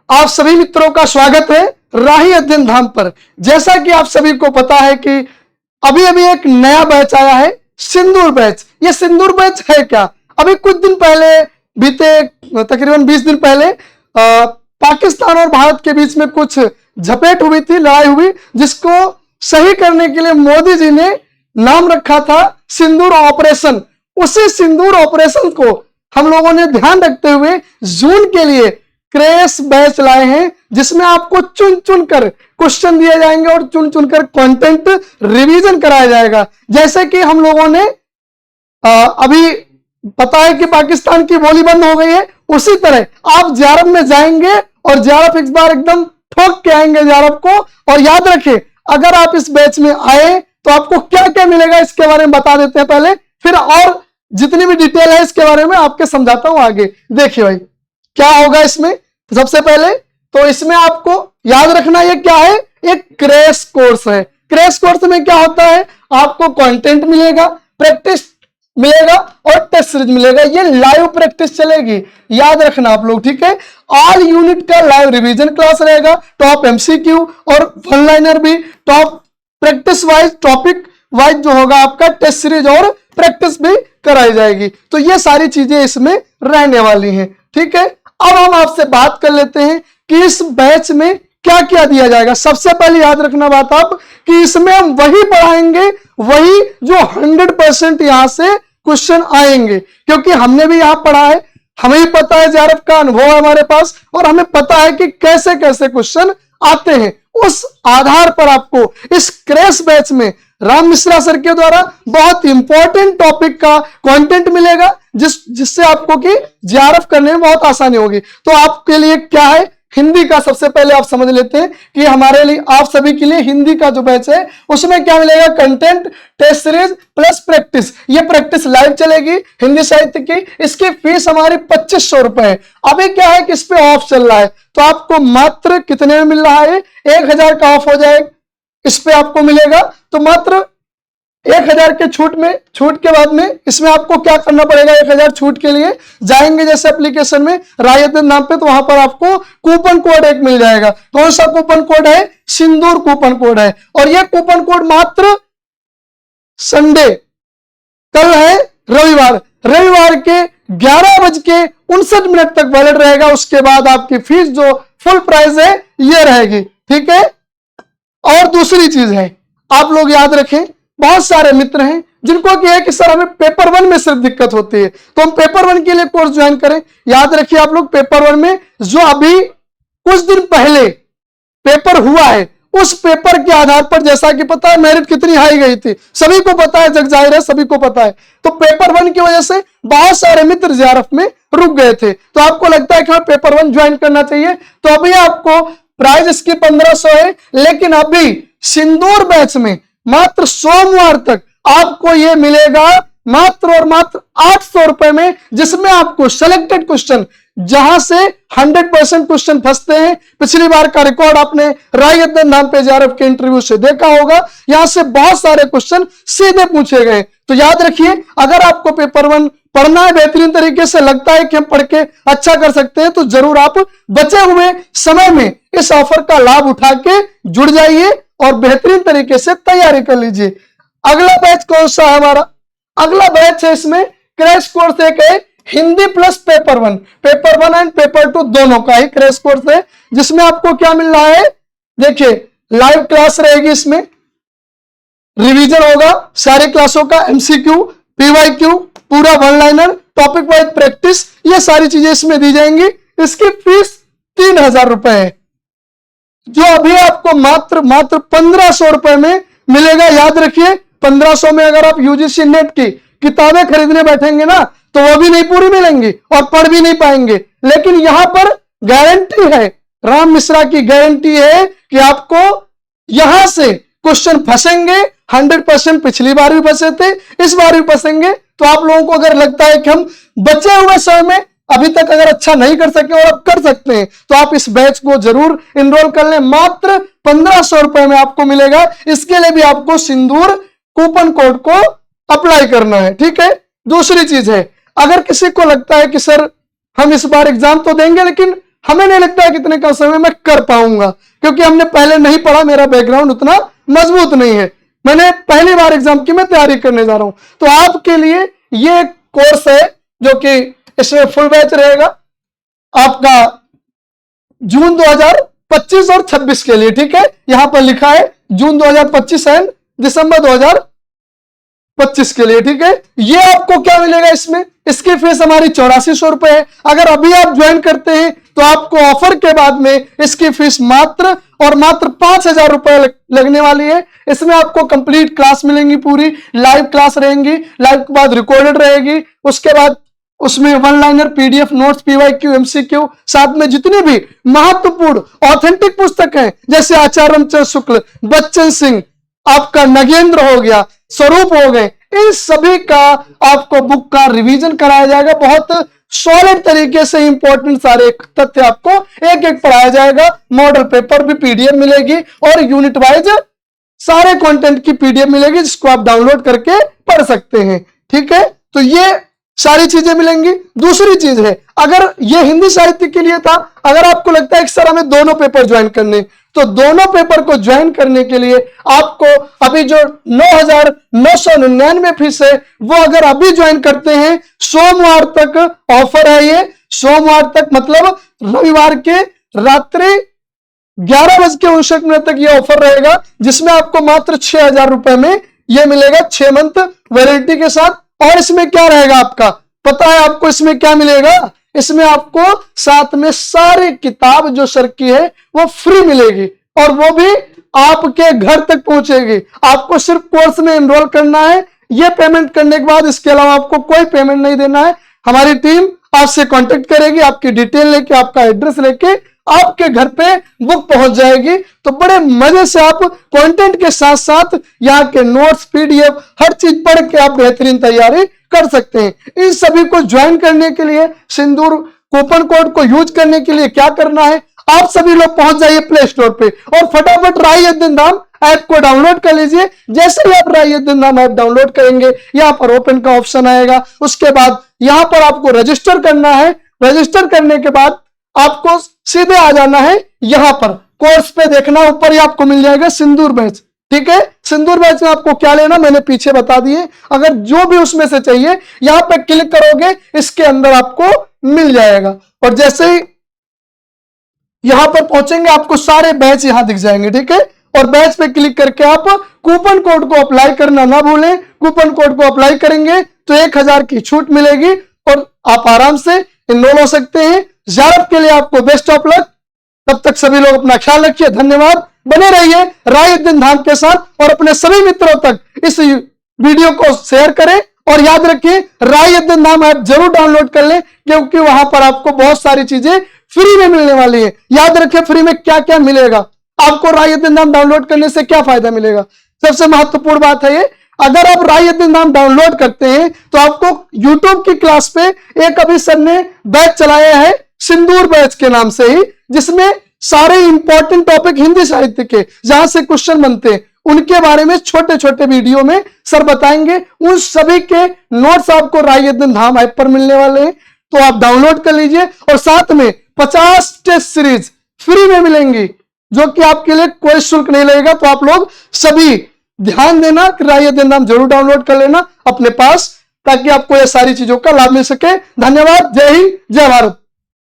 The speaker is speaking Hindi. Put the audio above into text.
आप सभी मित्रों का स्वागत है राही अध्ययन धाम पर। जैसा कि आप सभी को पता है कि अभी अभी एक नया बैच आया है, सिंदूर बैच। ये सिंदूर बैच है क्या? अभी कुछ दिन पहले, बीते तकरीबन 20 दिन पहले पाकिस्तान और भारत के बीच में कुछ झपेट हुई थी, लड़ाई हुई, जिसको सही करने के लिए मोदी जी ने नाम रखा था सिंदूर ऑपरेशन। उसी सिंदूर ऑपरेशन को हम लोगों ने ध्यान रखते हुए जून के लिए क्रैश बैच लाए हैं, जिसमें आपको चुन चुन कर क्वेश्चन दिए जाएंगे और चुन चुन कर कंटेंट रिवीजन कराया जाएगा। जैसे कि हम लोगों ने अभी पता है कि पाकिस्तान की बोली बंद हो गई है, उसी तरह आप जेआरएफ में जाएंगे और जेआरएफ इस बार एकदम ठोक के आएंगे जेआरएफ को। और याद रखें, अगर आप इस बैच में आए तो आपको क्या क्या मिलेगा इसके बारे में बता देते हैं पहले, फिर और जितनी भी डिटेल है इसके बारे में आपके समझाता हूं आगे। देखिए भाई क्या होगा इसमें। सबसे पहले तो इसमें आपको याद रखना ये क्या है, एक क्रैश कोर्स है। क्रैश कोर्स में क्या होता है, आपको कंटेंट मिलेगा, प्रैक्टिस मिलेगा और टेस्ट सीरीज मिलेगा। ये लाइव प्रैक्टिस चलेगी, याद रखना आप लोग, ठीक है। ऑल यूनिट का लाइव रिवीजन क्लास रहेगा, टॉप एमसीक्यू और वन लाइनर भी, top practice wise, topic wise जो होगा आपका टेस्ट सीरीज और प्रैक्टिस भी कराई जाएगी। तो ये सारी चीजें इसमें रहने वाली हैं, ठीक है। अब हम आपसे बात कर लेते हैं कि इस बैच में क्या क्या दिया जाएगा। सबसे पहले याद रखना बात आप कि इसमें हम वही पढ़ाएंगे, वही जो 100% यहां से क्वेश्चन आएंगे, क्योंकि हमने भी यहां पढ़ा है, हमें ही पता है, जेआरएफ का अनुभव है हमारे पास और हमें पता है कि कैसे कैसे क्वेश्चन आते हैं। उस आधार पर आपको इस क्रैश बैच में राम मिश्रा सर के द्वारा बहुत इंपॉर्टेंट टॉपिक का कंटेंट मिलेगा, जिससे आपको कि जेआरएफ करने में बहुत आसानी होगी। तो आपके लिए क्या है, हिंदी का सबसे पहले आप समझ लेते हैं कि हमारे लिए, आप सभी के लिए हिंदी का जो बैच है उसमें क्या मिलेगा, content, test series plus practice. ये प्रैक्टिस लाइव चलेगी हिंदी साहित्य की। इसकी फीस हमारी 2500 रुपए है। अभी क्या है कि इस पे ऑफ चल रहा है, तो आपको मात्र कितने में मिल रहा है, 1000 का ऑफ हो जाएगा, इस पे आपको मिलेगा। तो मात्र 1000 के छूट के बाद में इसमें आपको क्या करना पड़ेगा, 1000 छूट के लिए जाएंगे जैसे एप्लीकेशन में राही अध्ययन नाम पे, तो वहां पर आपको कूपन कोड एक मिल जाएगा। कौन सा कूपन कोड है, सिंदूर कूपन कोड है। और यह कूपन कोड मात्र संडे, कल है रविवार के 11:59 तक वैलिड रहेगा। उसके बाद आपकी फीस जो फुल प्राइस है ये रहेगी, ठीक है। और दूसरी चीज है, आप लोग याद रखें, बहुत सारे मित्र हैं जिनको कि है कि सर हमें पेपर 1 में सिर्फ दिक्कत होती है, तो हम पेपर 1 के लिए कोर्स ज्वाइन करें। याद रखिए आप लोग, पेपर 1 में जो अभी कुछ दिन पहले पेपर हुआ है, उस पेपर के आधार पर, जैसा कि पता है मेरिट कितनी हाई गई थी, सभी को पता है, जग जाहिर है सभी को पता है। तो पेपर 1 की वजह से बहुत सारे मित्र जेआरएफ में रुक गए थे। तो आपको लगता है कि हमें पेपर 1 ज्वाइन करना चाहिए, तो अभी आपको प्राइस इसकी 1500 है, लेकिन अभी सिंदूर बैच में मात्र सोमवार तक आपको यह मिलेगा मात्र और मात्र 800 रुपए में, जिसमें आपको सिलेक्टेड क्वेश्चन, जहां से 100% क्वेश्चन फंसते हैं। पिछली बार का रिकॉर्ड आपने राही अध्ययन नाम पे जेआरएफ के इंटरव्यू से देखा होगा, यहां से बहुत सारे क्वेश्चन सीधे पूछे गए। तो याद रखिए, अगर आपको पेपर 1 पढ़ना है बेहतरीन तरीके से, लगता है कि हम पढ़ के अच्छा कर सकते हैं, तो जरूर आप बचे हुए समय में इस ऑफर का लाभ उठा के जुड़ जाइए और बेहतरीन तरीके से तैयारी कर लीजिए। अगला बैच कौन सा है हमारा, अगला बैच है, इसमें क्रैश कोर्स एक है, Hindi plus paper 1 and paper 2 दोनों का ही क्रैश कोर्स है, जिसमें आपको क्या मिल रहा है, देखिए लाइव क्लास रहेगी, इसमें रिवीजन होगा सारी क्लासों का, एमसीक्यू, पीवाईक्यू, पूरा one liner, topic wise practice, ये सारी चीजें इसमें दी जाएंगी। इसकी फीस 3000 रुपए है, जो अभी आपको मात्र 1500 रुपए में मिलेगा। याद रखिए, 1500 में अगर आप यूजीसी नेट की किताबें खरीदने बैठेंगे ना, तो वो भी नहीं पूरी मिलेंगी और पढ़ भी नहीं पाएंगे। लेकिन यहां पर गारंटी है, राम मिश्रा की गारंटी है कि आपको यहां से क्वेश्चन फंसेंगे 100%। पिछली बार भी फंसे थे, इस बार भी फंसेंगे। तो आप लोगों को अगर लगता है कि हम बचे हुए समय में अभी तक अगर अच्छा नहीं कर सके और अब कर सकते हैं, तो आप इस बैच को जरूर इनरोल कर लें। मात्र 1500 रुपए में आपको मिलेगा। इसके लिए भी आपको सिंदूर कूपन कोड को अप्लाई करना है, ठीक है। दूसरी चीज है, अगर किसी को लगता है कि सर हम इस बार एग्जाम तो देंगे लेकिन हमें नहीं लगता है कि इतने कम समय में मैं कर पाऊंगा, क्योंकि हमने पहले नहीं पढ़ा, मेरा बैकग्राउंड उतना मजबूत नहीं है, मैंने पहली बार एग्जाम की मैं तैयारी करने जा रहा हूं। तो आपके लिए ये कोर्स है जो कि इसमें फुल बैच रहेगा आपका जून 2025 और 26 के लिए, ठीक है। यहां पर लिखा है जून 2025 एंड दिसंबर 2025 के लिए, ठीक है। ये आपको क्या मिलेगा इसमें, इसकी फीस हमारी 8400 रुपए है। अगर अभी आप ज्वाइन करते हैं तो आपको ऑफर के बाद में इसकी फीस मात्र और मात्र 5000 रुपए लगने वाली है। इसमें आपको कंप्लीट क्लास मिलेंगी, पूरी लाइव क्लास रहेंगी, लाइव के बाद रिकॉर्डेड रहेगी, उसके बाद उसमें one liner, PDF notes, PYQ, MCQ, साथ में जितने भी महत्वपूर्ण ऑथेंटिक पुस्तक हैं जैसे आचार्य रामचंद्र शुक्ल, बच्चन सिंह, आपका नगेंद्र हो गया, स्वरूप हो गए, इन सभी का आपको बुक का रिवीजन कराया जाएगा। बहुत सॉलिड तरीके से इंपॉर्टेंट सारे तथ्य आपको एक एक पढ़ाया जाएगा। मॉडल पेपर भी पीडीएफ मिलेगी और यूनिट वाइज सारे कंटेंट की पीडीएफ मिलेगी जिसको आप डाउनलोड करके पढ़ सकते हैं, ठीक है। तो ये सारी चीजें मिलेंगी। दूसरी चीज है, अगर ये हिंदी साहित्य के लिए था, अगर आपको लगता है कि सर हमें दोनों पेपर ज्वाइन करने, तो दोनों पेपर को ज्वाइन करने के लिए आपको अभी जो 9,999 फीस है वो अगर अभी ज्वाइन करते हैं, सोमवार तक ऑफर है ये, सोमवार तक मतलब रविवार के रात्रि 11:59 तक ये ऑफर रहेगा, जिसमें आपको मात्र 6000 रुपए में ये मिलेगा 6 मंथ वैलिडिटी के साथ। और इसमें क्या रहेगा आपका पता है आपको इसमें क्या मिलेगा, इसमें आपको साथ में सारी किताब जो सर की है वो फ्री मिलेगी और वो भी आपके घर तक पहुंचेगी। आपको सिर्फ कोर्स में एनरोल करना है, ये पेमेंट करने के बाद इसके अलावा आपको कोई पेमेंट नहीं देना है। हमारी टीम आपसे कांटेक्ट करेगी, आपकी डिटेल लेके, आपका एड्रेस लेके आपके घर पे बुक पहुंच जाएगी। तो बड़े मजे से आप कंटेंट के साथ साथ यहाँ के नोट्स, पीडीएफ, हर चीज पढ़ के आप बेहतरीन तैयारी कर सकते हैं। इन सभी को ज्वाइन करने के लिए, सिंदूर कूपन कोड को यूज करने के लिए क्या करना है, आप सभी लोग पहुंच जाइए प्ले स्टोर पे और फटाफट राही-ए-दिन-धाम ऐप को डाउनलोड कर लीजिए। जैसे ही आप राही-ए-दिन-धाम ऐप डाउनलोड करेंगे, यहाँ पर ओपन का ऑप्शन आएगा, उसके बाद यहाँ पर आपको रजिस्टर करना है। रजिस्टर करने के बाद आपको सीधे आ जाना है यहाँ पर कोर्स पे, देखना ऊपर ही आपको मिल जाएगा सिंदूर बैच, ठीक है। सिंदूर बैच में आपको क्या लेना मैंने पीछे बता दिए, अगर जो भी उसमें से चाहिए यहाँ पे क्लिक करोगे, इसके अंदर आपको मिल जाएगा। और जैसे ही यहां पर पहुंचेंगे आपको सारे बैच यहां दिख जाएंगे, ठीक है। और बैच पे क्लिक करके आप कूपन कोड को अप्लाई करना ना भूलें। कूपन कोड को अप्लाई करेंगे तो 1000 की छूट मिलेगी और आप आराम से इनरोल हो सकते हैं। ज़्यारत के लिए आपको बेस्ट ऑफ लक। तब तक सभी लोग अपना ख्याल रखिए, धन्यवाद। बने रहिए राही-ए-दिन-धाम के साथ और अपने सभी मित्रों तक इस वीडियो को शेयर करें। और याद रखिए राही-ए-दिन-धाम ऐप जरूर डाउनलोड कर लें, क्योंकि वहां पर आपको बहुत सारी चीजें फ्री में मिलने वाली है। याद रखिए फ्री में क्या क्या मिलेगा, आपको राही-ए-दिन-धाम डाउनलोड करने से क्या फायदा मिलेगा। सबसे महत्वपूर्ण बात है ये, अगर आप राही-ए-दिन-धाम डाउनलोड करते हैं तो आपको यूट्यूब की क्लास पे एक अभी सर ने बैच चलाया है सिंदूर बैच के नाम से ही, जिसमें सारे इंपॉर्टेंट टॉपिक हिंदी साहित्य के जहां से क्वेश्चन बनते हैं उनके बारे में छोटे छोटे वीडियो में सर बताएंगे। उन सभी के नोट्स आपको राही-ए-दिन-धाम ऐप पर मिलने वाले हैं, तो आप डाउनलोड कर लीजिए। और साथ में 50 टेस्ट सीरीज फ्री में मिलेंगी, जो कि आपके लिए कोई शुल्क नहीं लगेगा। तो आप लोग सभी ध्यान देना कि राही-ए-दिन-धाम जरूर डाउनलोड कर लेना अपने पास, ताकि आपको ये सारी चीजों का लाभ मिल सके। धन्यवाद। जय हिंद, जय भारत।